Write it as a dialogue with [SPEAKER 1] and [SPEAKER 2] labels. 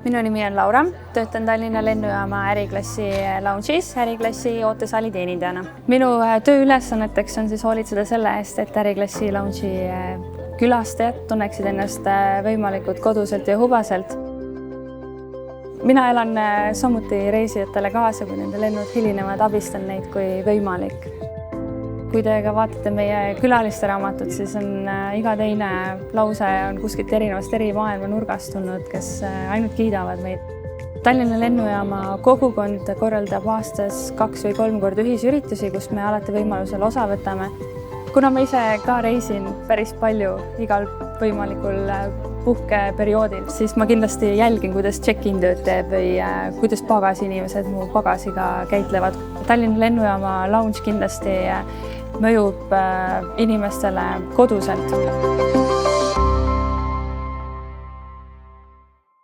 [SPEAKER 1] Minu nimi on Laura, töötan Tallinna lennujaama äriklassi lounge'is äriklassi ootesaali teenindajana. Minu tööülesanneteks on hoolitseda selle eest, et äriklassi lounge'i külastajad tunneksid ennast võimalikult koduselt ja hubaselt. Mina elan samuti reisijatele kaasa, kui nende lennud hilinevad, abistan neid kui võimalik. Kui te ka vaatate meie külaliste raamatut, siis on iga teine lause on kuskilt eri maailma nurgast tulnud, kes ainult kiidavad meid. Tallinna lennujaama kogukond korraldab aastas 2 või 3 korda ühisüritusi, kus me alati võimalusel osa võtame. Kuna ma ise ka reisin päris palju igal võimalikul puhkeperioodil, siis ma kindlasti jälgin, kuidas check-in tööd teeb või kuidas pagasiinimesed mu pagasiga käitlevad. Tallinna lennujaama lounge kindlasti mõjub inimestele koduselt.